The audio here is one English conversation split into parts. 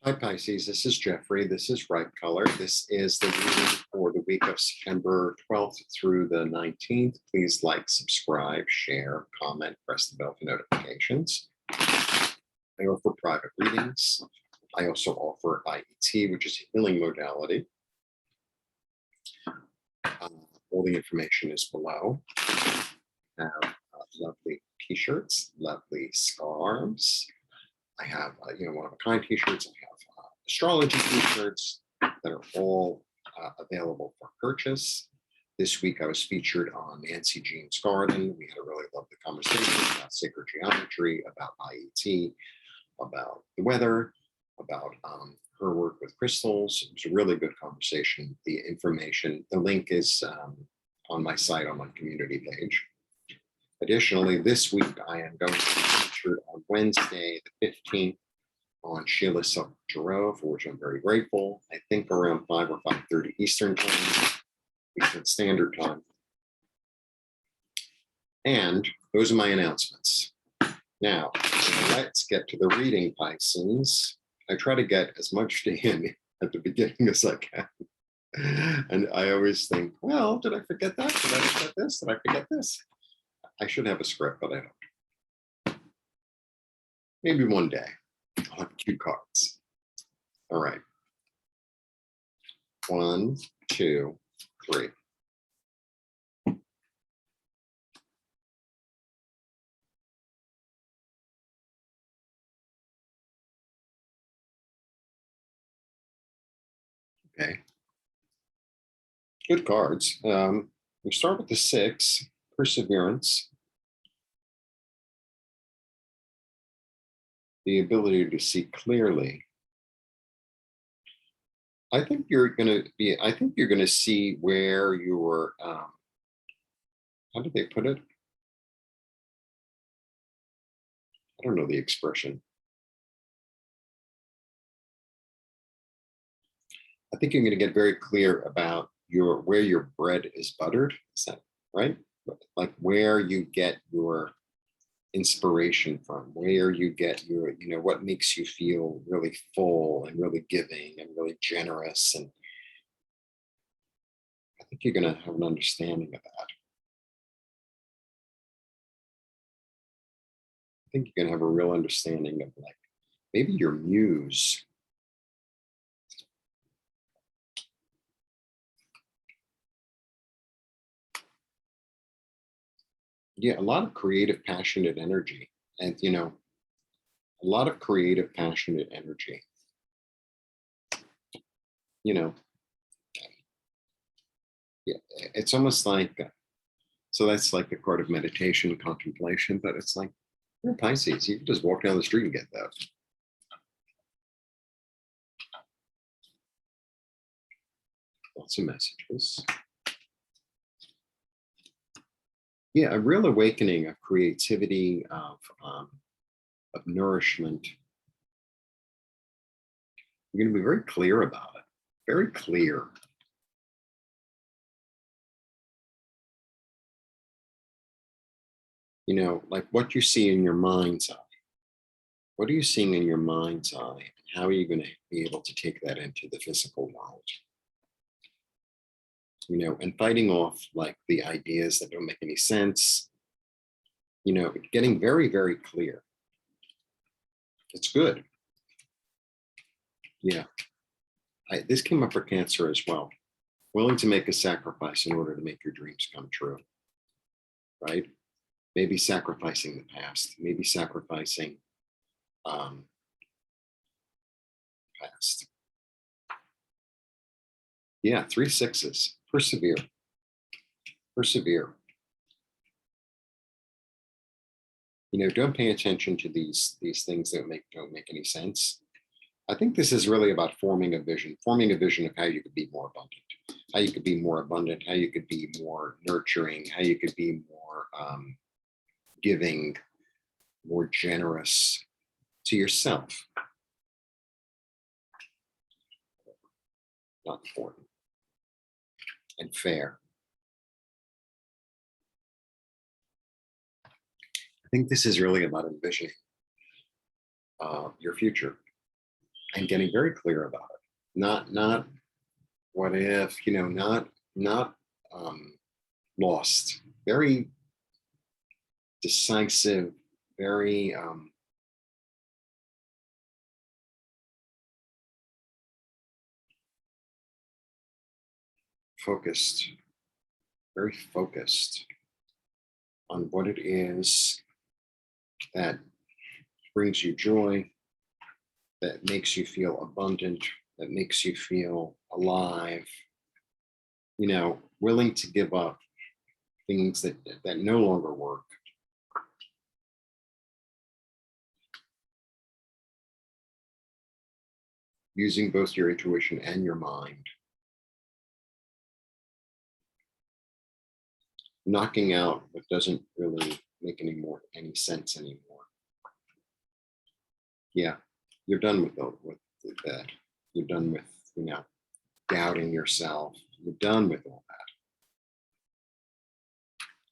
Hi Pisces, this is Jeffrey. This is Right Color. This is the reading for the week of September 12th through the 19th. Please like, subscribe, share, comment, press the bell for notifications. I offer private readings. I also offer IET, which is a healing modality. All the information is below. I have lovely t-shirts, lovely scarves. I have, one-of-a-kind t-shirts. I have astrology t-shirts that are all available for purchase. This week I was featured on Nancy Jean's Garden. We had a really lovely conversation about sacred geometry, about IET, about the weather, about her work with crystals. It was a really good conversation. The information, the link is on my site, on my community page. Additionally, this week I am going to be featured on Wednesday, the 15th, on Sheila Silk Tarot, for which I'm very grateful. I think around 5 or 5:30 Eastern Time, Eastern Standard Time. And those are my announcements. Now, let's get to the reading, Pisces. I try to get as much in at the beginning as I can. And I always think, well, did I forget that? Did I forget this? Did I forget this? I should have a script, but I don't. Maybe one day I'll have cue cards. All right. 1, 2, 3. Okay. Good cards. We start with the 6, perseverance. The ability to see clearly. I think you're going to see where your, how did they put it? I don't know the expression. I think you're going to get very clear about where your bread is buttered. Is that right? Like where you get your inspiration from, where you get your, what makes you feel really full and really giving and really generous. And I think you're going to have an understanding of that. I think you're going to have a real understanding of like maybe your muse. Yeah, a lot of creative, passionate energy. And, a lot of creative, passionate energy. Yeah, it's almost like, so that's like the card of meditation, contemplation, but it's like, you're Pisces, you can just walk down the street and get that. Lots of messages. Yeah, a real awakening of creativity, of nourishment. You're going to be very clear about it. Very clear. Like what you see in your mind's eye. What are you seeing in your mind's eye? How are you going to be able to take that into the physical world? And fighting off like the ideas that don't make any sense. Getting very, very clear. It's good. Yeah. This came up for Cancer as well. Willing to make a sacrifice in order to make your dreams come true. Right? Maybe sacrificing the past. Maybe sacrificing past. Yeah, 3 6s. Persevere. Persevere. Don't pay attention to these things that don't make any sense. I think this is really about forming a vision of how you could be more abundant, how you could be more abundant, how you could be more nurturing, how you could be more giving, more generous to yourself. Not important. And fair. I think this is really about envisioning your future. and getting very clear about it. Not what if, not lost. Very decisive, very focused, very focused on what it is that brings you joy, that makes you feel abundant, that makes you feel alive, willing to give up things that no longer work. Using both your intuition and your mind. Knocking out what doesn't really make any sense anymore. Yeah, you're done with that. You're done with, doubting yourself. You're done with all that.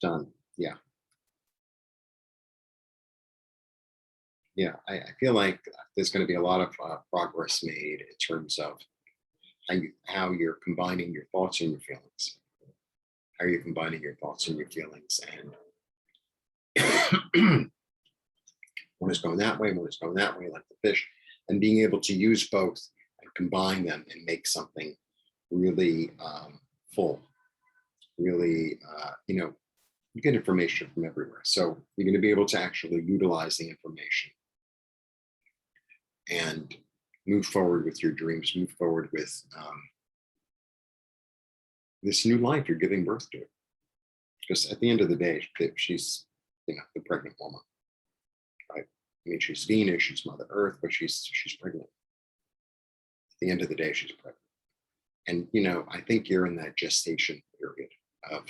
Done. Yeah. Yeah, I feel like there's going to be a lot of progress made in terms of how you're combining your thoughts and your feelings. How are you combining your thoughts and your feelings? And one is going that way, one is going that way, like the fish, and being able to use both and combine them and make something really full. Really, you get information from everywhere. So you're going to be able to actually utilize the information and move forward with your dreams, move forward with this new life you're giving birth to. Because at the end of the day, she's, the pregnant woman, right? I mean, she's Venus, she's Mother Earth, but she's pregnant. At the end of the day, she's pregnant. And, I think you're in that gestation period of,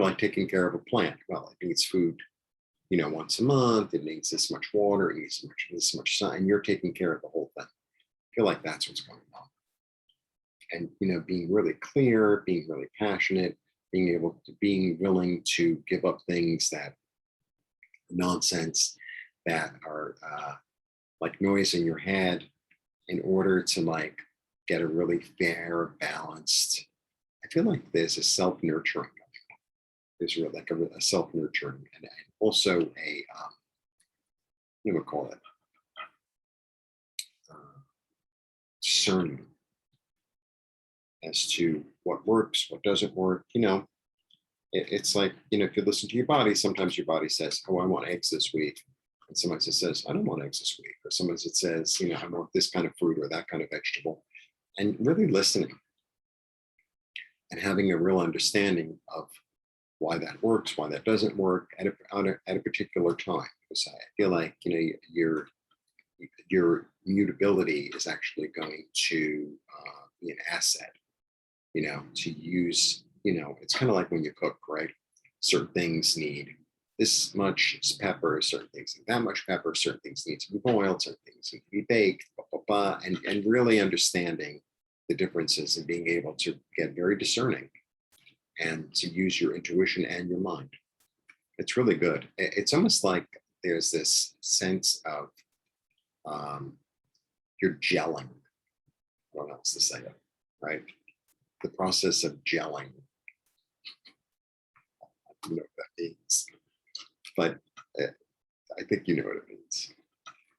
like taking care of a plant. Well, it needs food, once a month. It needs this much water. It needs this much sun. And you're taking care of the whole thing. I feel like that's what's going on. And, being really clear, being really passionate, being willing to give up things that nonsense that are like noise in your head in order to like get a really fair, balanced. I feel like there's a self-nurturing. There's really like a self-nurturing and also a what do we call it? Discerning as to what works, what doesn't work. It's like, if you listen to your body, sometimes your body says, oh, I want eggs this week. And sometimes it says, I don't want eggs this week. Or sometimes it says, I want this kind of fruit or that kind of vegetable. And really listening and having a real understanding of why that works, why that doesn't work at a particular time. Because I feel like, your mutability is actually going to be an asset, to use, it's kind of like when you cook, right? Certain things need this much pepper, certain things need that much pepper, certain things need to be boiled, certain things need to be baked, blah, blah, blah, and really understanding the differences and being able to get very discerning and to use your intuition and your mind. It's really good. It's almost like there's this sense of you're gelling. I don't know how else to say it, right? The process of gelling. I don't know what that means, but I think you know what it means.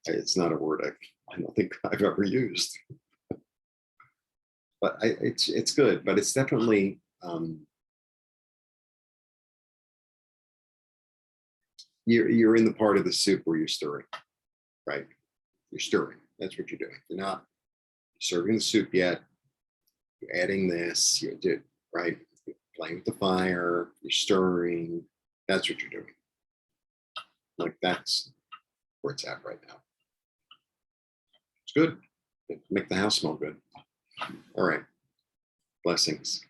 It's not a word I don't think I've ever used, but it's good. But it's definitely you're in the part of the soup where you're stirring, right? You're stirring. That's what you're doing. You're not serving the soup yet. You're adding this. You did right. You're playing with the fire. You're stirring. That's what you're doing. Like that's where it's at right now. It's good. Make the house smell good. All right. Blessings.